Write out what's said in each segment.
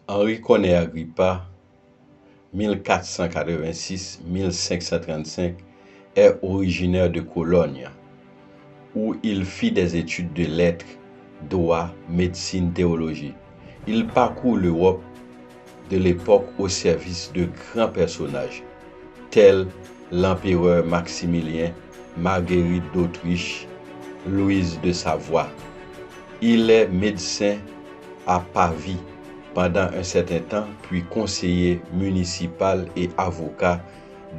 Henri Koné Agrippa, 1486-1535, est originaire de Cologne, où il fit des études de lettres, droit, médecine, théologie. Il parcourt l'Europe de l'époque au service de grands personnages, tels l'empereur Maximilien, Marguerite d'Autriche, Louise de Savoie. Il est médecin à Pavie pendant un certain temps, puis conseiller municipal et avocat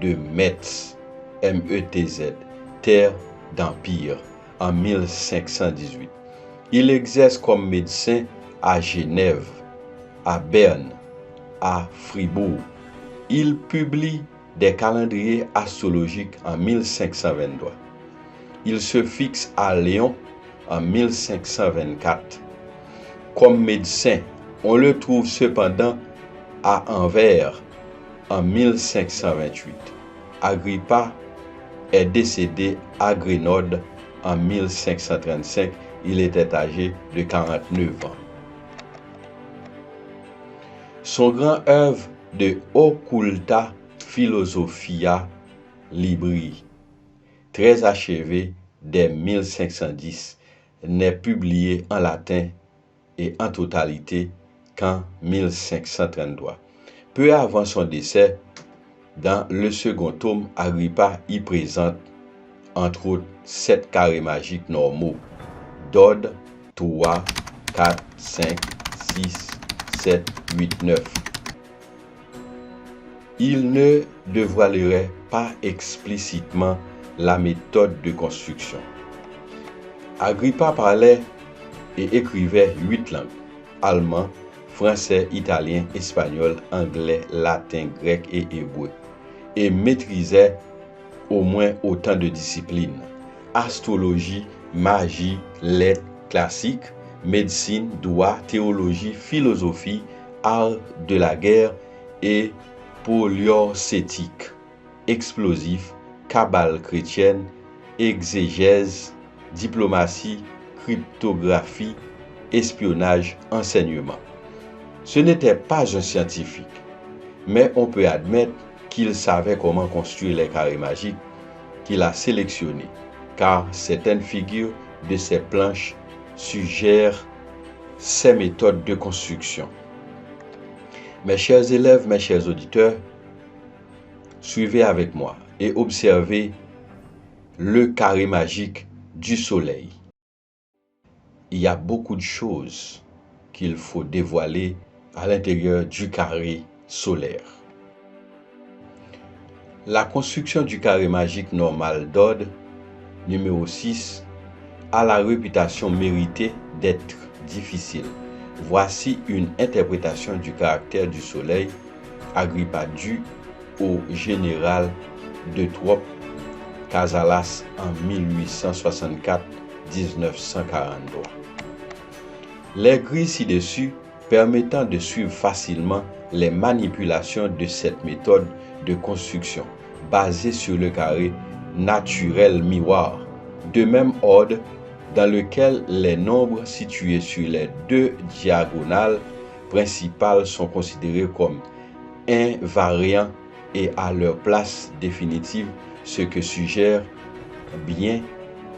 de Metz, METZ, terre d'Empire, en 1518. Il exerce comme médecin à Genève, à Berne, à Fribourg. Il publie des calendriers astrologiques en 1523. Il se fixe à Lyon en 1524. Comme médecin, on le trouve cependant à Anvers en 1528. Agrippa est décédé à Grenoble en 1535. Il était âgé de 49 ans. Son grand œuvre de Occulta Philosophia Libri, très achevé dès 1510, n'est publié en latin et en totalité qu'en 1533. Peu avant son décès, dans le second tome, Agrippa y présente entre autres 7 carrés magiques normaux: Dode, 3, 4, 5, 6, 7, 8, 9. Il ne dévoilerait pas explicitement la méthode de construction. Agrippa parlait et écrivait 8 langues: allemand, français, italien, espagnol, anglais, latin, grec et hébreu, et maîtrisait au moins autant de disciplines: astrologie, magie, lettres classiques, médecine, droit, théologie, philosophie, art de la guerre et poliorcétique, explosif, cabale chrétienne, exégèse, diplomatie, cryptographie, espionnage, enseignement. Ce n'était pas un scientifique, mais on peut admettre qu'il savait comment construire les carrés magiques qu'il a sélectionnés, car certaines figures de ses planches suggèrent ses méthodes de construction. Mes chers élèves, mes chers auditeurs, suivez avec moi et observez le carré magique du soleil. Il y a beaucoup de choses qu'il faut dévoiler à l'intérieur du carré solaire. La construction du carré magique normal d'Ode, numéro 6, a la réputation méritée d'être difficile. Voici une interprétation du caractère du soleil, Agrippa, due au général de Troppes, Casalas, en 1864-1943. Les grilles ci-dessus permettant de suivre facilement les manipulations de cette méthode de construction basée sur le carré naturel miroir, de même ordre, dans lequel les nombres situés sur les 2 diagonales principales sont considérés comme invariants et à leur place définitive, ce que suggère bien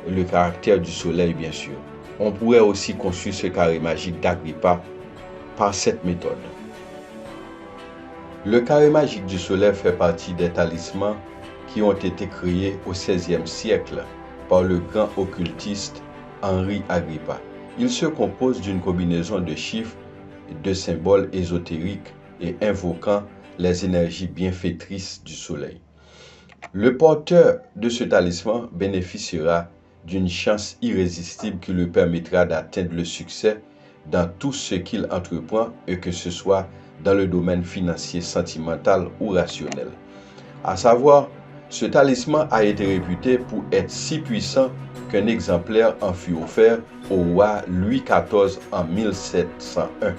le caractère du soleil, bien sûr. On pourrait aussi construire ce carré magique d'Agrippa par cette méthode. Le carré magique du soleil fait partie des talismans qui ont été créés au XVIe siècle par le grand occultiste Henri Agrippa. Il se compose d'une combinaison de chiffres et de symboles ésotériques et invoquant les énergies bienfaitrices du soleil. Le porteur de ce talisman bénéficiera d'une chance irrésistible qui lui permettra d'atteindre le succès dans tout ce qu'il entreprend, et que ce soit dans le domaine financier, sentimental ou rationnel. À savoir, ce talisman a été réputé pour être si puissant qu'un exemplaire en fut offert au roi Louis XIV en 1701.